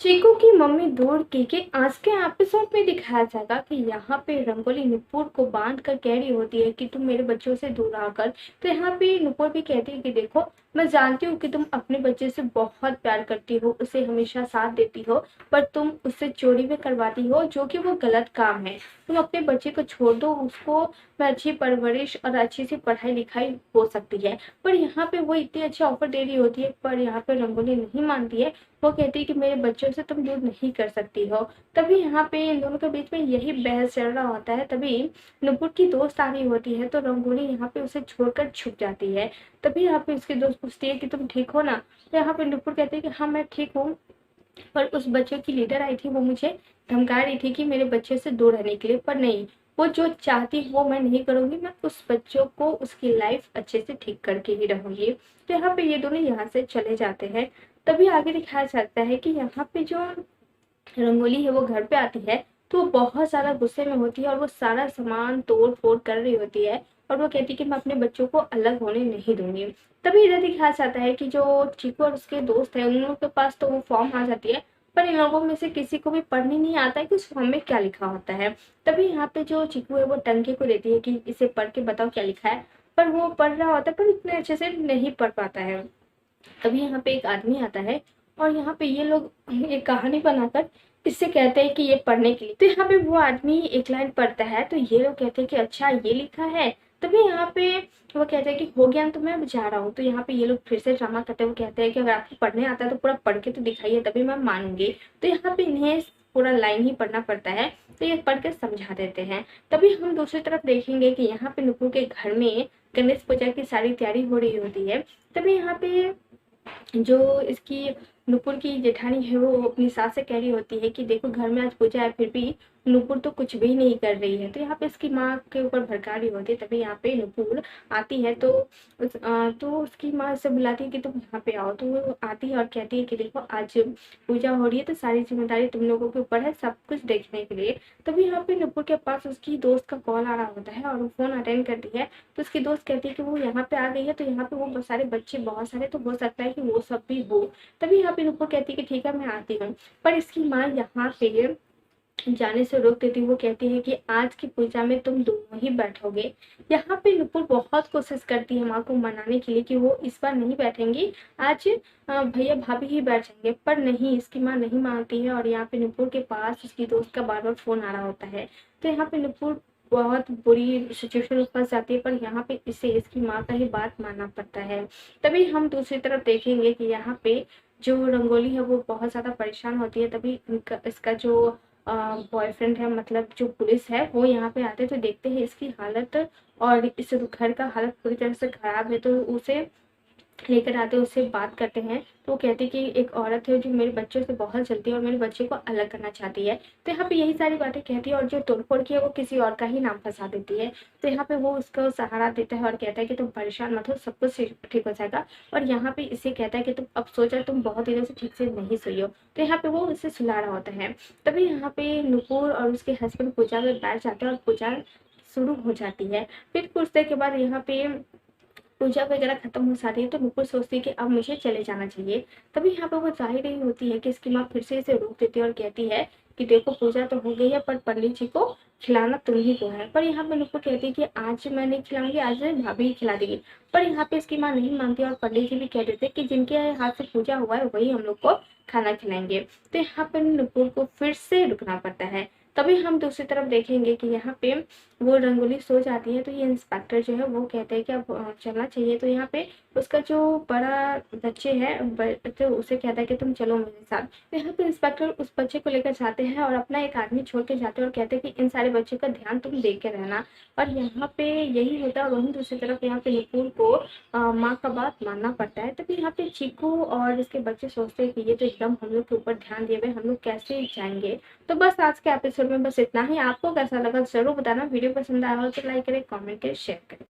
चीकू की मम्मी दौड़ के आज के एपिसोड में दिखाया जाएगा कि यहाँ पे रंगोली नुपुर को बांध कर कह रही होती है कि तुम मेरे बच्चों से दूर आकर। तो यहाँ पे नुपुर भी कहती है कि देखो, मैं जानती हूँ कि तुम अपने बच्चे से बहुत प्यार करती हो, उसे हमेशा साथ देती हो, पर तुम उससे चोरी भी करवाती हो, जो कि वो गलत काम है। तुम अपने बच्चे को छोड़ दो, उसको में अच्छी परवरिश और अच्छी सी पढ़ाई लिखाई हो सकती है। पर यहाँ पे वो इतनी अच्छी ऑफर दे रही होती है, पर यहाँ पे रंगोली नहीं मानती है। वो कहती है कि मेरे बच्चों से तुम दूर नहीं कर सकती हो। तभी यहाँ पे इन दोनों के बीच में यही बहस चल रहा होता है। तभी नुपुर की दोस्त आ रही होती है, तो रंगोली यहाँ पे उसे छोड़कर छुप जाती है। तभी यहाँ पे उसकी दोस्त पूछती है कि तुम ठीक हो ना। तो यहाँ पे नुपुर कहती है कि हाँ, मैं ठीक हूँ, पर उस बच्चों की लीडर आई थी, वो मुझे धमका रही थी कि मेरे बच्चे से दूर रहने के लिए। पर नहीं, वो जो चाहती वो मैं नहीं करूंगी, मैं उस बच्चों को उसकी लाइफ अच्छे से ठीक करके ही रहूंगी। तो यहाँ पे ये दोनों यहाँ से चले जाते हैं। तभी आगे दिखाया जाता है कि यहाँ पे जो रंगोली है वो घर पे आती है, तो वो बहुत ज़्यादा गुस्से में होती है और वो सारा सामान तोड़ फोड़ कर रही होती है। और वो कहती है कि मैं अपने बच्चों को अलग होने नहीं दूंगी। तभी इधर दिखाया जाता है कि जो चीकू और उसके दोस्त है, उन लोगों के पास तो वो फॉर्म आ जाती है, पर इन लोगों में से किसी को भी पढ़ने नहीं आता है कि उस फॉर्म में क्या लिखा होता है। तभी यहाँ पे जो चीकू है वो टंकी को देती है कि इसे पढ़ के बताओ क्या लिखा है। पर वो पढ़ रहा होता है, पर इतने अच्छे से नहीं पढ़ पाता है। तभी यहाँ पे एक आदमी आता है, और यहाँ पे ये लोग एक कहानी बनाकर इससे कहते हैं कि ये पढ़ने के लिए। तो यहाँ पे वो आदमी एक लाइन पढ़ता है, तो ये लोग कहते हैं कि अच्छा ये लिखा है। तभी यहाँ पे वो कहते हैं कि हो गया तो मैं अब जा रहा हूँ। तो यहाँ पे ये लोग फिर से ड्रामा करते हुए कहते हैं कि अगर आपको पढ़ने आता है तो पूरा पढ़ के तो दिखाइए, तभी मैं मानूंगी। तो यहाँ पे इन्हें पूरा लाइन ही पढ़ना पड़ता है, तो ये पढ़ के समझा देते हैं। तभी हम दूसरी तरफ देखेंगे कि यहाँ पे नुपुर के घर में गणेश पूजा की सारी तैयारी हो रही होती है। तभी यहाँ पे जो इसकी नुपुर की जेठानी है वो अपनी सास से कह रही होती है कि देखो, घर में आज पूजा है, फिर भी नुपुर तो कुछ भी नहीं कर रही है। तो यहाँ पे इसकी माँ के ऊपर भड़का रही होती है। तभी यहाँ पे नुपुर आती है, तो तो उसकी माँ से बुलाती है कि तुम यहाँ पे आओ। तो वो आती है और कहती है कि देखो, आज पूजा हो रही है, तो सारी जिम्मेदारी तुम लोगों के ऊपर है, सब कुछ देखने के लिए। तभी यहाँ पे नुपुर के पास उसकी दोस्त का कॉल आ रहा होता है, और वो फोन अटेंड करती है। तो उसकी दोस्त कहती है कि वो यहाँ पे आ गई है, तो यहाँ पे वो सारे बच्चे बहुत सारे, तो हो सकता है कि वो सब भी हो। तभी यहाँ पे नुपुर कहती है कि ठीक है, मैं आती हूँ। पर इसकी माँ यहाँ पे जाने से रोक देती है। वो कहती है कि आज की पूजा में तुम दोनों ही बैठोगे। यहाँ पे नुपुर बहुत कोशिश करती है माँ को मनाने के लिए कि वो इस बार नहीं बैठेंगी, आज भैया भाभी ही बैठेंगे। पर नहीं, इसकी माँ नहीं मानती है, और यहाँ पे नुपुर के पास उसकी दोस्त का बार बार फोन आ रहा होता है। तो यहाँ पे नुपुर बहुत बुरी सिचुएशन में फंस जाती है, पर यहाँ पे इसे इसकी माँ का ही बात मानना पड़ता है। तभी हम दूसरी तरफ देखेंगे कि यहाँ पे जो रंगोली है वो बहुत ज़्यादा परेशान होती है। तभी इसका जो बॉयफ्रेंड है, मतलब जो पुलिस है, वो यहाँ पे आते तो देखते हैं इसकी हालत और इस घर का हालत पूरी तरह से खराब है। तो उसे लेकर आते हैं, उससे बात करते हैं। तो वो कहती है कि एक औरत है जो मेरे बच्चों से बहुत जलती है और मेरे बच्चे को अलग करना चाहती है। तो यहाँ पे यही सारी बातें कहती है, और जो तोड़फोड़ की है वो किसी और का ही नाम फंसा देती है। तो यहाँ पे वो उसको सहारा देता है और कहता है कि तुम परेशान मत हो, सब कुछ ठीक हो जाएगा। और यहाँ पे इसे कहता है कि तुम अब सो जाओ, तुम बहुत दिनों से ठीक से नहीं सोई हो। तो यहाँ पे वो उसे सुला रहा होता है। तभी यहाँ पे नुपुर और उसके हस्बैंड पूजा में बैठ जाते हैं और पूजा शुरू हो जाती है। फिर कुछ देर के बाद यहाँ पे पूजा वगैरह खत्म हो जाती है, तो नुपुर सोचती है कि अब मुझे चले जाना चाहिए। तभी यहाँ पे वो जा ही रही होती है कि इसकी माँ फिर से इसे रोक देती है और कहती है कि देखो, पूजा तो हो गई है, पर पंडित जी को खिलाना तुम ही को है। पर यहाँ पे नुपुर कहती है कि आज मैं नहीं खिलाऊंगी, आज भाभी ही खिला देगी। पर यहाँ पे इसकी माँ नहीं मानती, और पंडित जी भी कह देते कि जिनके हाथ से पूजा हुआ है वही हम लोग को खाना खिलाएंगे। तो यहाँ पे नुपुर को फिर से रुकना पड़ता है। तभी हम दूसरी तरफ देखेंगे कि यहाँ पे वो रंगोली सो जाती है, तो ये इंस्पेक्टर जो है वो कहते हैं कि अब चलना चाहिए। तो यहाँ पे उसका जो बड़ा बच्चे है, तो उसे कहता है कि तुम चलो मेरे साथ। तो यहाँ पे इंस्पेक्टर उस बच्चे को लेकर जाते हैं और अपना एक आदमी छोड़ के जाते हैं, और कहते हैं कि इन सारे बच्चों का ध्यान तुम दे के रहना। और यहाँ पे यही होता है। और वहीं दूसरी तरफ यहाँ पे नुपुर को माँ का बात मानना पड़ता है। तभी यहाँ पे चीकू और इसके बच्चे सोचते हैं कि ये तो एकदम हम लोग के ऊपर ध्यान दिए हुए, हम लोग कैसे जाएंगे। तो बस आज के एपिसोड में बस इतना ही। आपको कैसा लगा जरूर बताना। वीडियो पसंद आया हो तो लाइक करें, कमेंट करें, शेयर करें।